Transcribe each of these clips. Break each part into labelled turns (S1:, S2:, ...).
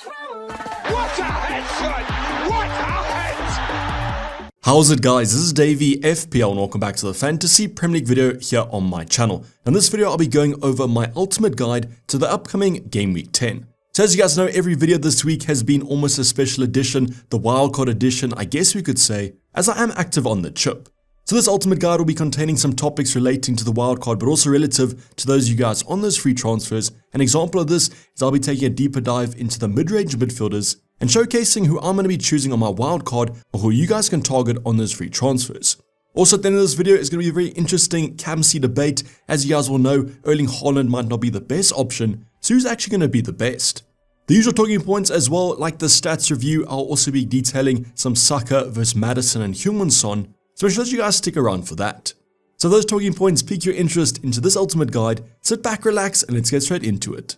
S1: What a headshot! What a head!
S2: How's it, guys? This is Dayvy, FPL, and welcome back to the Fantasy Premier League video here on my channel. In this video, I'll be going over my ultimate guide to the upcoming Game Week 10. So as you guys know, every video this week has been almost a special edition, the wildcard edition, I guess we could say, as I am active on the chip. So this ultimate guide will be containing some topics relating to the wildcard, but also relative to those of you guys on those free transfers. An example of this is I'll be taking a deeper dive into the mid-range midfielders and showcasing who I'm going to be choosing on my wildcard or who you guys can target on those free transfers. Also at the end of this video is going to be a very interesting captaincy debate. As you guys will know, Erling Haaland might not be the best option, so who's actually going to be the best? The usual talking points as well, like the stats review, I'll also be detailing some SAKA versus Madison and Heung-min Son, so make sure that you guys stick around for that. So if those talking points pique your interest into this ultimate guide, sit back, relax, and let's get straight into it.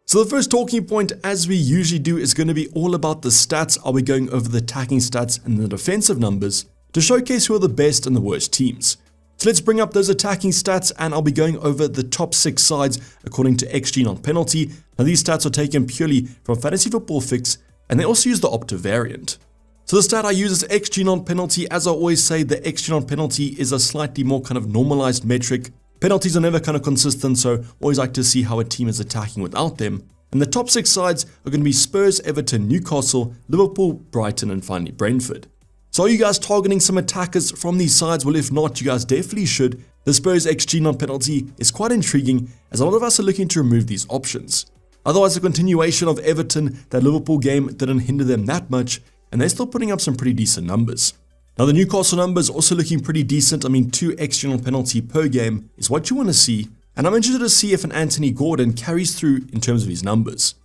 S2: So the first talking point, as we usually do, is going to be all about the stats. I'll be going over the attacking stats and the defensive numbers to showcase who are the best and the worst teams. So let's bring up those attacking stats, and I'll be going over the top 6 sides according to XG non-penalty. Now these stats are taken purely from Fantasy Football Fix, and they also use the Opta variant. So the stat I use is XG non-penalty. As I always say, the XG non-penalty is a slightly more kind of normalized metric. Penalties are never kind of consistent, so always like to see how a team is attacking without them. And the top 6 sides are going to be Spurs, Everton, Newcastle, Liverpool, Brighton, and finally Brentford. So are you guys targeting some attackers from these sides? Well, if not, you guys definitely should. The Spurs XG non-penalty is quite intriguing, as a lot of us are looking to remove these options. Otherwise, the continuation of Everton, that Liverpool game didn't hinder them that much, and they're still putting up some pretty decent numbers. Now the Newcastle numbers also looking pretty decent. I mean, 2 XG non-penalty per game is what you want to see, and I'm interested to see if an Anthony Gordon carries through in terms of his numbers.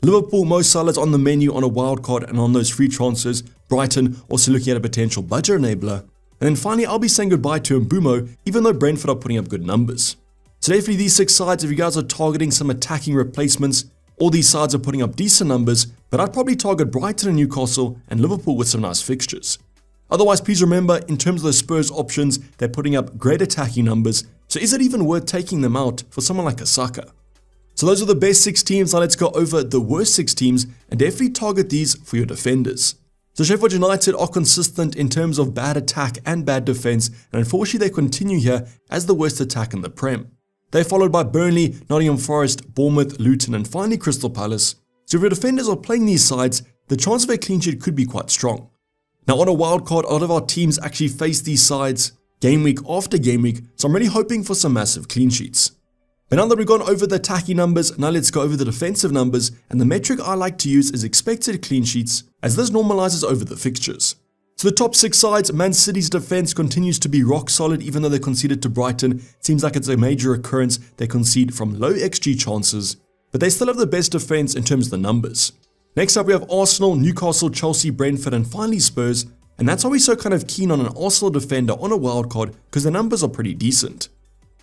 S2: Liverpool, Mo Salah's on the menu on a wildcard and on those free transfers. Brighton also looking at a potential budget enabler. And then finally, I'll be saying goodbye to Mbumo, even though Brentford are putting up good numbers. So definitely these 6 sides, if you guys are targeting some attacking replacements, all these sides are putting up decent numbers, but I'd probably target Brighton and Newcastle and Liverpool with some nice fixtures. Otherwise, please remember, in terms of the Spurs options, they're putting up great attacking numbers, so is it even worth taking them out for someone like a SAKA? So those are the best 6 teams. Now let's go over the worst 6 teams and definitely target these for your defenders. So Sheffield United are consistent in terms of bad attack and bad defense, and unfortunately they continue here as the worst attack in the Prem. They're followed by Burnley, Nottingham Forest, Bournemouth, Luton, and finally Crystal Palace. So if your defenders are playing these sides, the chance of a clean sheet could be quite strong. Now on a wildcard, a lot of our teams actually face these sides game week after game week, so I'm really hoping for some massive clean sheets. But now that we've gone over the attacking numbers, now let's go over the defensive numbers, and the metric I like to use is expected clean sheets, as this normalizes over the fixtures. So the top 6 sides, Man City's defense continues to be rock solid even though they conceded to Brighton. Seems like it's a major occurrence they concede from low XG chances, but they still have the best defense in terms of the numbers. Next up we have Arsenal, Newcastle, Chelsea, Brentford, and finally Spurs, and that's why we're so kind of keen on an Arsenal defender on a wildcard, because the numbers are pretty decent.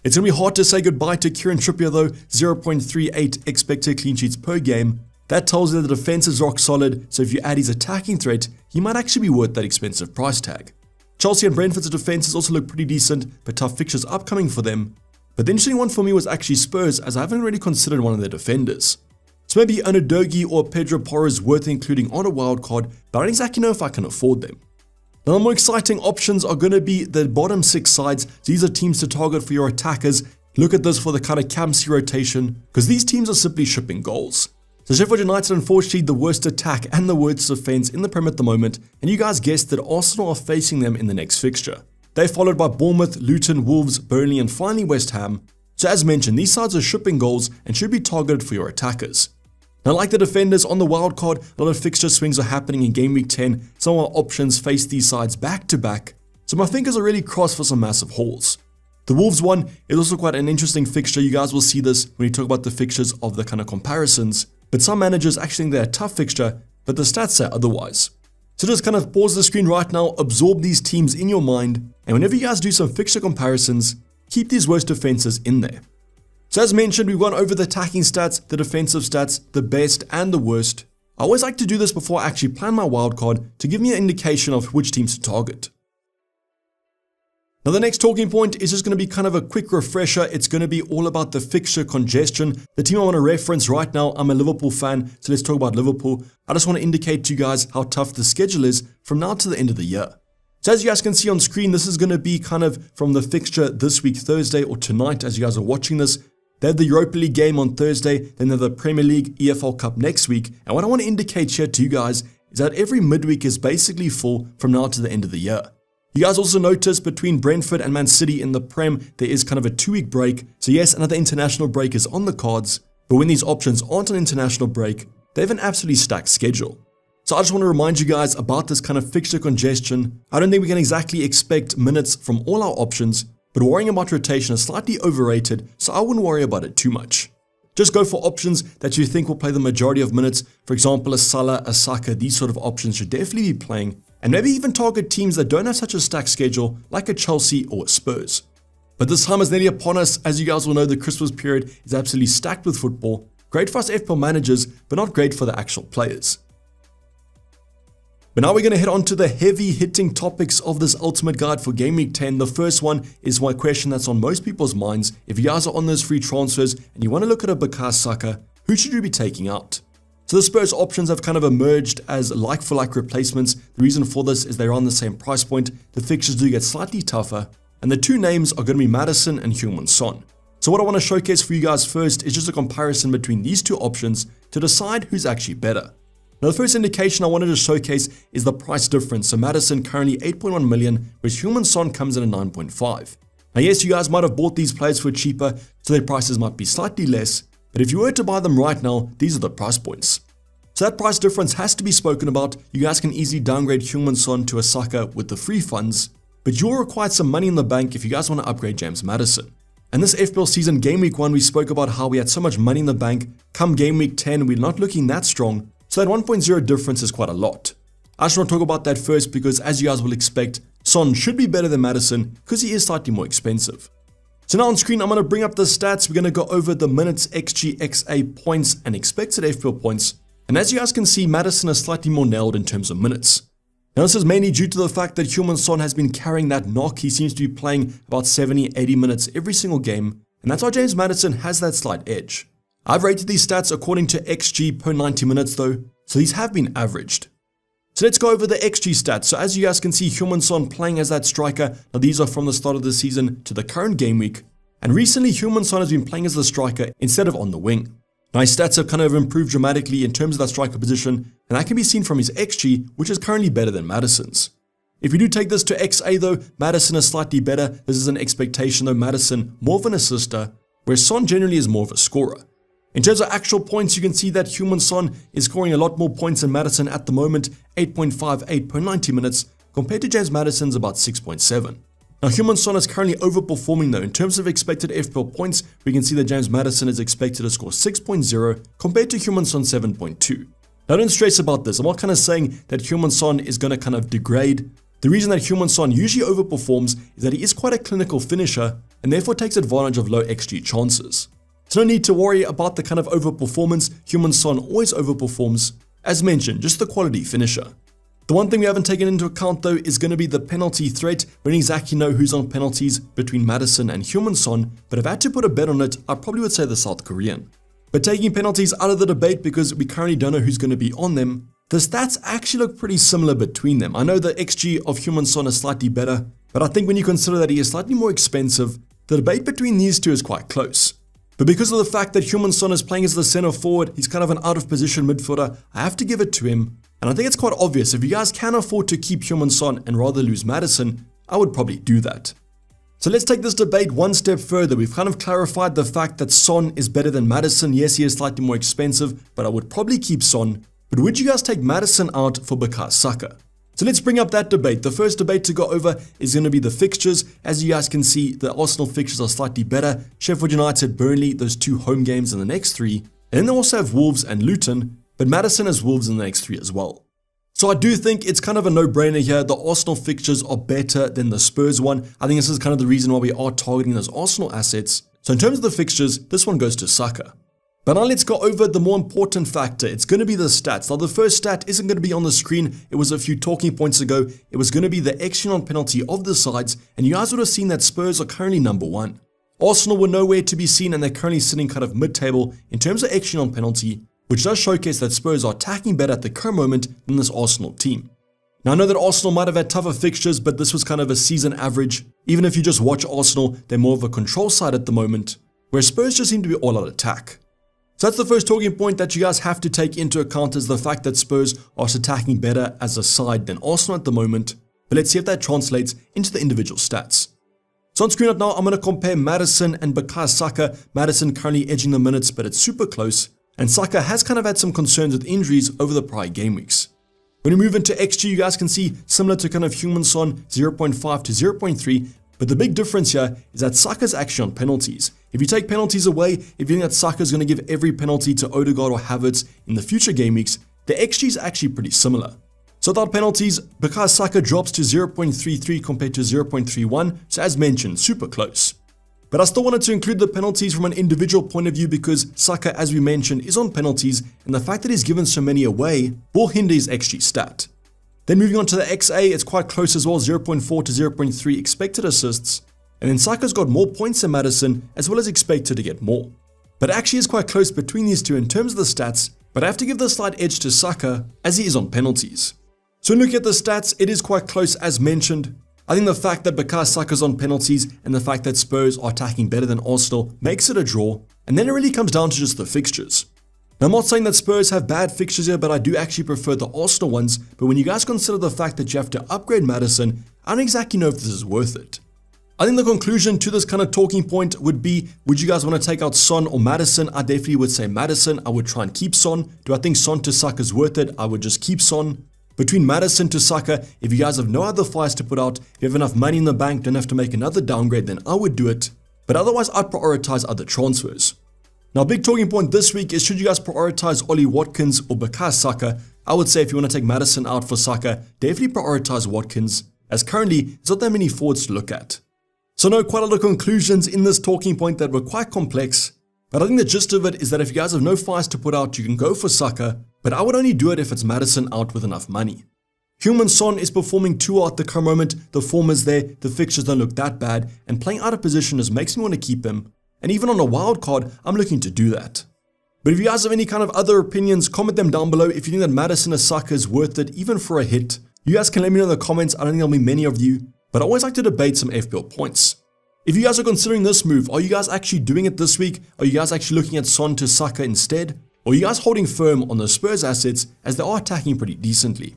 S2: It's going to be hard to say goodbye to Kieran Trippier though, 0.38 expected clean sheets per game. That tells you that the defense is rock solid, so if you add his attacking threat, he might actually be worth that expensive price tag. Chelsea and Brentford's defenses also look pretty decent, but tough fixtures upcoming for them. But the interesting one for me was actually Spurs, as I haven't really considered one of their defenders. So maybe Unadogi or Pedro Porro is worth including on a wildcard, but I don't exactly know if I can afford them. Now the more exciting options are going to be the bottom 6 sides. These are teams to target for your attackers. Look at this for the kind of captaincy rotation, because these teams are simply shipping goals. So Sheffield United, unfortunately, the worst attack and the worst defense in the Prem at the moment, and you guys guessed that Arsenal are facing them in the next fixture. They're followed by Bournemouth, Luton, Wolves, Burnley, and finally West Ham. So as mentioned, these sides are shipping goals and should be targeted for your attackers. Now like the defenders on the wildcard, a lot of fixture swings are happening in Game Week 10. Some of our options face these sides back to back, so my fingers are really crossed for some massive hauls. The Wolves one is also quite an interesting fixture. You guys will see this when we talk about the fixtures of the kind of comparisons. But some managers actually think they're a tough fixture, but the stats say otherwise. So just kind of pause the screen right now, absorb these teams in your mind, and whenever you guys do some fixture comparisons, keep these worst defenses in there. So as mentioned, we've gone over the attacking stats, the defensive stats, the best and the worst. I always like to do this before I actually plan my wildcard to give me an indication of which teams to target. Now the next talking point is just going to be kind of a quick refresher. It's going to be all about the fixture congestion. The team I want to reference right now, I'm a Liverpool fan, so let's talk about Liverpool. I just want to indicate to you guys how tough the schedule is from now to the end of the year. So as you guys can see on screen, this is going to be kind of from the fixture this week, Thursday or tonight as you guys are watching this. They have the Europa League game on Thursday, then they have the Premier League EFL Cup next week. And what I want to indicate here to you guys is that every midweek is basically full from now to the end of the year. You guys also notice between Brentford and Man City in the Prem, there is kind of a 2-week break. So yes, another international break is on the cards, but when these options aren't on international break, they have an absolutely stacked schedule. So I just want to remind you guys about this kind of fixture congestion. I don't think we can exactly expect minutes from all our options, but worrying about rotation is slightly overrated, so I wouldn't worry about it too much. Just go for options that you think will play the majority of minutes. For example, a Salah, a SAKA, these sort of options should definitely be playing. And maybe even target teams that don't have such a stacked schedule like a Chelsea or a Spurs. But this time is nearly upon us. As you guys will know, the Christmas period is absolutely stacked with football. Great for us FPL managers, but not great for the actual players. But now we're going to head on to the heavy hitting topics of this ultimate guide for Game Week 10. The first one is one question that's on most people's minds. If you guys are on those free transfers and you want to look at a SAKA, who should you be taking out? So the Spurs options have kind of emerged as like-for-like replacements. The reason for this is they're on the same price point. The fixtures do get slightly tougher. And the two names are going to be Maddison and Heung-min Son. So what I want to showcase for you guys first is just a comparison between these two options to decide who's actually better. Now the first indication I wanted to showcase is the price difference. So Maddison currently 8.1 million, whereas Heung-min Son comes in at 9.5. Now yes, you guys might have bought these players for cheaper, so their prices might be slightly less. But if you were to buy them right now, these are the price points. So that price difference has to be spoken about. You guys can easily downgrade Heung-min Son to a SAKA with the free funds, but you'll require some money in the bank if you guys want to upgrade James Maddison. And this FPL season Game Week 1, we spoke about how we had so much money in the bank. Come Game Week 10, we're not looking that strong. So that 1.0 difference is quite a lot. I just want to talk about that first because as you guys will expect, Son should be better than Maddison because he is slightly more expensive. So now on screen, I'm going to bring up the stats. We're going to go over the minutes, XG, XA, points, and expected FPL points. And as you guys can see, Maddison is slightly more nailed in terms of minutes. Now this is mainly due to the fact that Heung-min Son has been carrying that knock. He seems to be playing about 70-80 minutes every single game. And that's why James Maddison has that slight edge. I've rated these stats according to XG per 90 minutes though. So these have been averaged. So let's go over the XG stats. So as you guys can see, Heung-min Son playing as that striker. Now these are from the start of the season to the current game week. And recently Heung-min Son has been playing as the striker instead of on the wing. Now his stats have kind of improved dramatically in terms of that striker position. And that can be seen from his XG, which is currently better than Maddison's. If you do take this to XA though, Maddison is slightly better. This is an expectation though, Maddison more of an assister, whereas Son generally is more of a scorer. In terms of actual points, you can see that Heung-min Son is scoring a lot more points than Maddison at the moment, 8.58 per 90 minutes, compared to James Maddison's about 6.7. Now Heung-min Son is currently overperforming though. In terms of expected FPL points, we can see that James Maddison is expected to score 6.0 compared to Heung-min Son 7.2. Now don't stress about this. I'm not kind of saying that Heung-min Son is going to kind of degrade. The reason that Heung-min Son usually overperforms is that he is quite a clinical finisher and therefore takes advantage of low XG chances. So no need to worry about the kind of overperformance. Heung-min Son always overperforms. As mentioned, just the quality finisher. The one thing we haven't taken into account though is going to be the penalty threat. We don't exactly know who's on penalties between Maddison and Heung-min Son, but if I had to put a bet on it, I probably would say the South Korean. But taking penalties out of the debate because we currently don't know who's going to be on them, the stats actually look pretty similar between them. I know the XG of Heung-min Son is slightly better, but I think when you consider that he is slightly more expensive, the debate between these two is quite close. But because of the fact that Heung-min Son is playing as the center forward, he's kind of an out of position midfielder, I have to give it to him. And I think it's quite obvious, if you guys can afford to keep Heung-min Son and rather lose Maddison, I would probably do that. So let's take this debate one step further. We've kind of clarified the fact that Son is better than Maddison. Yes, he is slightly more expensive, but I would probably keep Son. But would you guys take Maddison out for SAKA? So let's bring up that debate. The first debate to go over is going to be the fixtures. As you guys can see, the Arsenal fixtures are slightly better. Sheffield United, Burnley, those two home games in the next three. And then they also have Wolves and Luton, but Maddison has Wolves in the next three as well. So I do think it's kind of a no-brainer here. The Arsenal fixtures are better than the Spurs one. I think this is kind of the reason why we are targeting those Arsenal assets. So in terms of the fixtures, this one goes to SAKA. But now let's go over the more important factor. It's going to be the stats. Now the first stat isn't going to be on the screen. It was a few talking points ago. It was going to be the XG on penalty of the sides, and you guys would have seen that Spurs are currently number 1. Arsenal were nowhere to be seen, and they're currently sitting kind of mid-table in terms of XG on penalty, which does showcase that Spurs are attacking better at the current moment than this Arsenal team. Now I know that Arsenal might have had tougher fixtures, but this was kind of a season average. Even if you just watch Arsenal, they're more of a control side at the moment, where Spurs just seem to be all out attack. So that's the first talking point that you guys have to take into account, is the fact that Spurs are attacking better as a side than Arsenal at the moment. But let's see if that translates into the individual stats. So on screen right now, I'm going to compare Maddison and Saka. Maddison currently edging the minutes, but it's super close. And Saka has kind of had some concerns with injuries over the prior game weeks. When we move into XG, you guys can see similar to kind of Heung-min-Son, 0.5 to 0.3. But the big difference here is that Saka's actually on penalties. If you take penalties away, if you think that Saka is going to give every penalty to Odegaard or Havertz in the future game weeks, the XG is actually pretty similar. So without penalties, Saka drops to 0.33 compared to 0.31, so as mentioned, super close. But I still wanted to include the penalties from an individual point of view, because Saka, as we mentioned, is on penalties, and the fact that he's given so many away will hinder his XG stat. Then moving on to the XA, it's quite close as well, 0.4 to 0.3 expected assists. And then Saka's got more points than Maddison, as well as expected to get more. But actually is quite close between these two in terms of the stats, but I have to give the slight edge to Saka, as he is on penalties. So when looking at the stats, it is quite close as mentioned. I think the fact that Saka's on penalties and the fact that Spurs are attacking better than Arsenal makes it a draw, and then it really comes down to just the fixtures. Now I'm not saying that Spurs have bad fixtures here, but I do actually prefer the Arsenal ones. But when you guys consider the fact that you have to upgrade Maddison, I don't exactly know if this is worth it. I think the conclusion to this kind of talking point would be, would you guys want to take out Son or Maddison? I definitely would say Maddison. I would try and keep Son. Do I think Son to Saka is worth it? I would just keep Son. Between Maddison to Saka, if you guys have no other fires to put out, if you have enough money in the bank, don't have to make another downgrade, then I would do it. But otherwise, I'd prioritize other transfers. Now, big talking point this week is, should you guys prioritize Ollie Watkins or Saka? I would say if you want to take Maddison out for Saka, definitely prioritize Watkins, as currently there's not that many forwards to look at. So no, quite a lot of conclusions in this talking point that were quite complex. But I think the gist of it is that if you guys have no fires to put out, you can go for Saka, but I would only do it if it's Maddison out with enough money. Heung-min-Son is performing too well at the current moment, the form is there, the fixtures don't look that bad, and playing out of position just makes me want to keep him, and even on a wild card, I'm looking to do that. But if you guys have any kind of other opinions, comment them down below. If you think that Maddison or Saka is worth it, even for a hit, you guys can let me know in the comments. I don't think there'll be many of you, but I always like to debate some FPL points. If you guys are considering this move, are you guys actually doing it this week? Are you guys actually looking at Son to Saka instead? Or are you guys holding firm on the Spurs assets, as they are attacking pretty decently?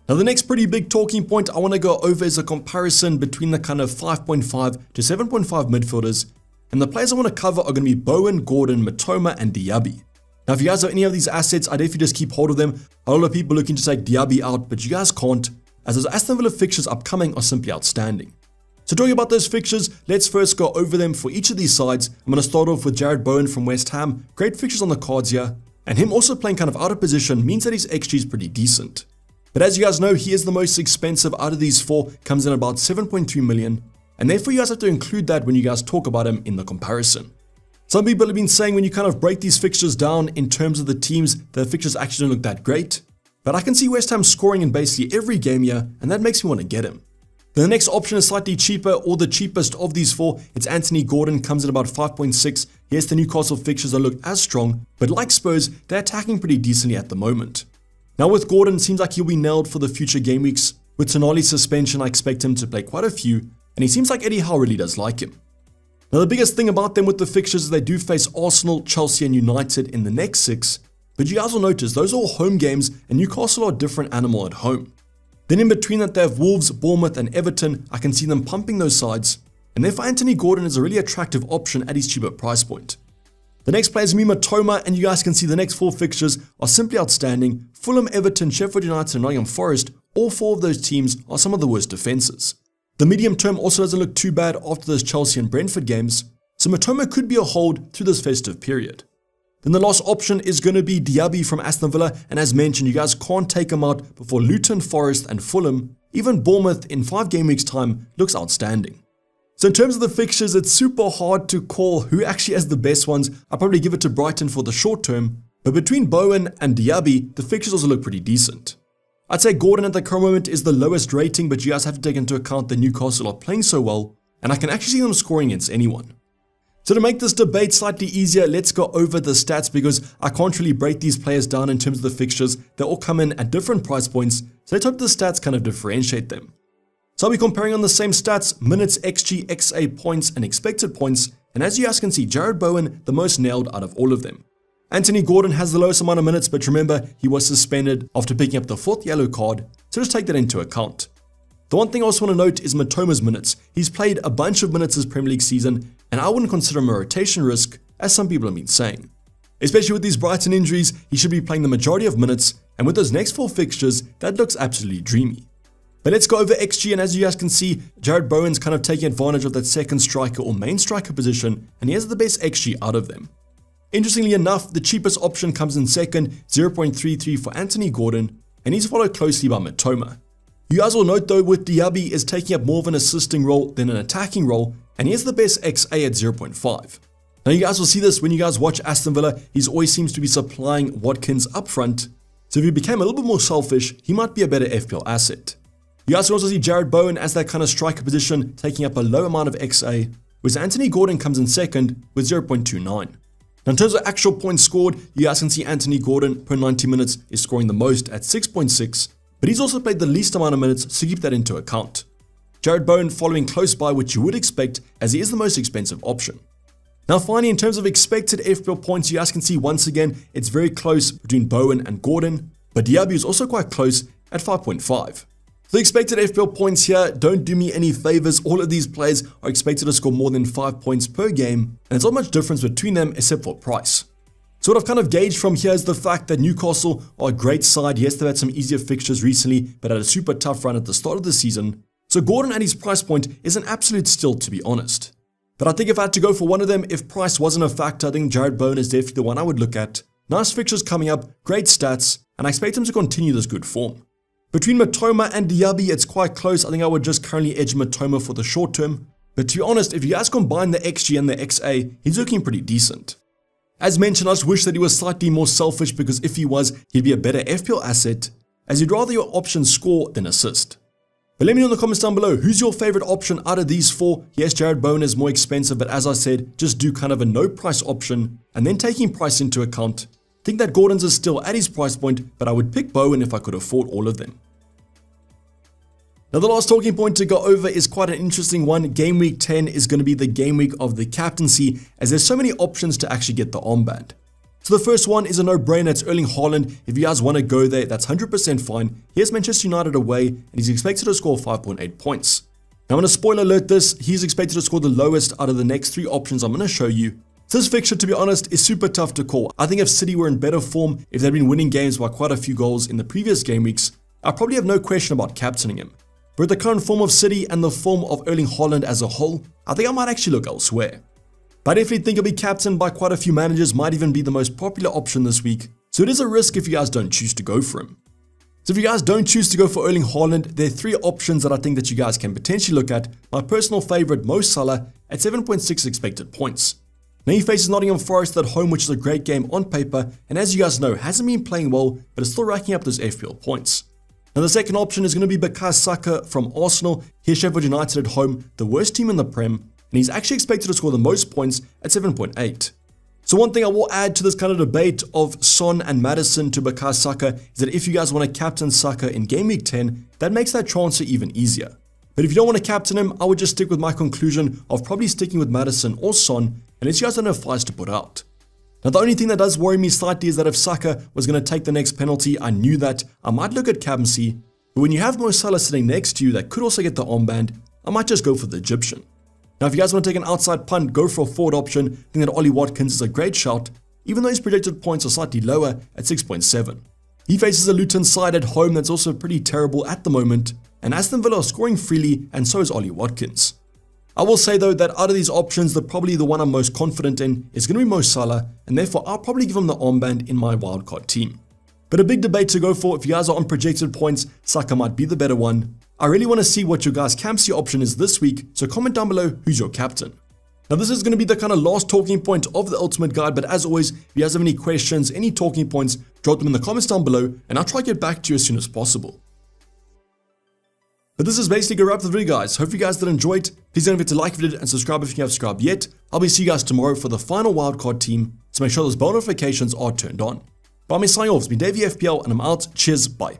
S2: Now the next pretty big talking point I want to go over is a comparison between the kind of 5.5 to 7.5 midfielders, and the players I want to cover are going to be Bowen, Gordon, Mitoma, and Dayvy. Now if you guys have any of these assets, I definitely just keep hold of them. A lot of people looking to take Dayvy out, but you guys can't, as those Aston Villa fixtures upcoming are simply outstanding. So talking about those fixtures, let's first go over them for each of these sides. I'm going to start off with Jarrod Bowen from West Ham. Great fixtures on the cards here, and him also playing kind of out of position means that his XG is pretty decent. But as you guys know, he is the most expensive out of these four, comes in about 7.3 million, and therefore you guys have to include that when you guys talk about him in the comparison. Some people have been saying when you kind of break these fixtures down in terms of the teams, the fixtures actually don't look that great. But I can see West Ham scoring in basically every game here, and that makes me want to get him. Then the next option is slightly cheaper, or the cheapest of these four. It's Anthony Gordon, comes in about 5.6. Yes, the Newcastle fixtures don't look as strong, but like Spurs, they're attacking pretty decently at the moment. Now with Gordon, it seems like he'll be nailed for the future game weeks. With Tonali's suspension, I expect him to play quite a few, and he seems like Eddie Howe really does like him. Now the biggest thing about them with the fixtures is they do face Arsenal, Chelsea, and United in the next 6, but you guys will notice those are all home games, and Newcastle are a different animal at home. Then in between that they have Wolves, Bournemouth, and Everton. I can see them pumping those sides, and therefore Anthony Gordon is a really attractive option at his cheaper price point. The next player is Mitoma, and you guys can see the next 4 fixtures are simply outstanding. Fulham, Everton, Sheffield United, and Nottingham Forest, all 4 of those teams are some of the worst defenses. The medium term also doesn't look too bad after those Chelsea and Brentford games, so Mitoma could be a hold through this festive period. Then the last option is going to be Dayvy from Aston Villa, and as mentioned, you guys can't take him out before Luton, Forest, and Fulham. Even Bournemouth in 5 game weeks time looks outstanding. So in terms of the fixtures, it's super hard to call who actually has the best ones. I'll probably give it to Brighton for the short term, but between Bowen and Dayvy, the fixtures also look pretty decent. I'd say Gordon at the current moment is the lowest rating, but you guys have to take into account that Newcastle are playing so well, and I can actually see them scoring against anyone. So to make this debate slightly easier, let's go over the stats because I can't really break these players down in terms of the fixtures. They all come in at different price points, so let's hope the stats kind of differentiate them. So I'll be comparing on the same stats, minutes, XG, XA points, and expected points, and as you guys can see, Jarrod Bowen the most nailed out of all of them. Anthony Gordon has the lowest amount of minutes, but remember, he was suspended after picking up the 4th yellow card, so just take that into account. The one thing I also want to note is Mitoma's minutes. He's played a bunch of minutes this Premier League season, and I wouldn't consider him a rotation risk, as some people have been saying. Especially with these Brighton injuries, he should be playing the majority of minutes, and with those next 4 fixtures, that looks absolutely dreamy. But let's go over XG, and as you guys can see, Jarrod Bowen's kind of taking advantage of that second striker or main striker position, and he has the best XG out of them. Interestingly enough, the cheapest option comes in second, 0.33 for Anthony Gordon, and he's followed closely by Mitoma. You guys will note though, with Dayvy is taking up more of an assisting role than an attacking role, and he has the best XA at 0.5. Now you guys will see this when you guys watch Aston Villa, he always seems to be supplying Watkins up front, so if he became a little bit more selfish, he might be a better FPL asset. You guys can also see Jarrod Bowen as that kind of striker position, taking up a low amount of XA, whereas Anthony Gordon comes in second with 0.29. Now in terms of actual points scored, you guys can see Anthony Gordon per 90 minutes is scoring the most at 6.6, but he's also played the least amount of minutes, so keep that into account. Jarrod Bowen following close by, which you would expect, as he is the most expensive option. Now finally, in terms of expected FPL points, you guys can see once again, it's very close between Bowen and Gordon, but Dayvy is also quite close at 5.5. The expected FPL points here don't do me any favors. All of these players are expected to score more than 5 points per game, and there's not much difference between them except for price. So what I've kind of gauged from here is the fact that Newcastle are a great side. Yes, they've had some easier fixtures recently, but had a super tough run at the start of the season. So Gordon at his price point is an absolute steal, to be honest. But I think if I had to go for one of them, if price wasn't a factor, I think Jarrod Bowen is definitely the one I would look at. Nice fixtures coming up, great stats, and I expect him to continue this good form. Between Mitoma and Dayvy, it's quite close. I think I would just currently edge Mitoma for the short term. But to be honest, if you guys combine the XG and the XA, he's looking pretty decent. As mentioned, I just wish that he was slightly more selfish, because if he was, he'd be a better FPL asset, as you'd rather your options score than assist. But let me know in the comments down below, who's your favorite option out of these 4? Yes, Jarrod Bowen is more expensive, but as I said, just do kind of a no price option, and then taking price into account. I think that Gordon's is still at his price point, but I would pick Bowen if I could afford all of them. Now the last talking point to go over is quite an interesting one. Game week 10 is going to be the game week of the captaincy, as there's so many options to actually get the armband. So the first one is a no-brainer, it's Erling Haaland. If you guys want to go there, that's 100% fine. Here's Manchester United away, and he's expected to score 5.8 points. Now I'm going to spoiler alert this, he's expected to score the lowest out of the next 3 options I'm going to show you. So this fixture, to be honest, is super tough to call. I think if City were in better form, if they'd been winning games by quite a few goals in the previous game weeks, I probably have no question about captaining him. But with the current form of City and the form of Erling Haaland as a whole, I think I might actually look elsewhere. But I definitely think he'll be captained by quite a few managers, might even be the most popular option this week, so it is a risk if you guys don't choose to go for him. So if you guys don't choose to go for Erling Haaland, there are 3 options that I think that you guys can potentially look at. My personal favorite, Mo Salah, at 7.6 expected points. Now he faces Nottingham Forest at home, which is a great game on paper, and as you guys know, hasn't been playing well, but is still racking up those FPL points. Now the second option is going to be SAKA from Arsenal. Here's Sheffield United at home, the worst team in the Prem, and he's actually expected to score the most points at 7.8. So one thing I will add to this kind of debate of Son and Maddison to SAKA is that if you guys want to captain Saka in Game Week 10, that makes that transfer even easier. But if you don't want to captain him, I would just stick with my conclusion of probably sticking with Maddison or Son, unless you guys don't have fights to put out. Now the only thing that does worry me slightly is that if Saka was going to take the next penalty, I knew that I might look at Captaincy, but when you have Mo Salah sitting next to you that could also get the armband, I might just go for the Egyptian. Now if you guys want to take an outside punt, go for a forward option. I think that Ollie Watkins is a great shout, even though his projected points are slightly lower at 6.7. He faces a Luton side at home that's also pretty terrible at the moment, and Aston Villa are scoring freely, and so is Ollie Watkins. I will say though that out of these options, probably the one I'm most confident in is going to be Mo Salah, and therefore I'll probably give him the armband in my wildcard team. But a big debate to go for. If you guys are on projected points, Saka might be the better one. I really want to see what your guys' captaincy option is this week, so comment down below who's your captain. Now this is going to be the kind of last talking point of the ultimate guide, but as always, if you guys have any questions, any talking points, drop them in the comments down below and I'll try to get back to you as soon as possible. But this is basically a wrap for the video, guys. Hope you guys did enjoy it. Please don't forget to like the video and subscribe if you haven't subscribed yet. I'll be seeing you guys tomorrow for the final wildcard team, so make sure those bell notifications are turned on. But I'm signing off. It's been Dayvy FPL and I'm out. Cheers, bye.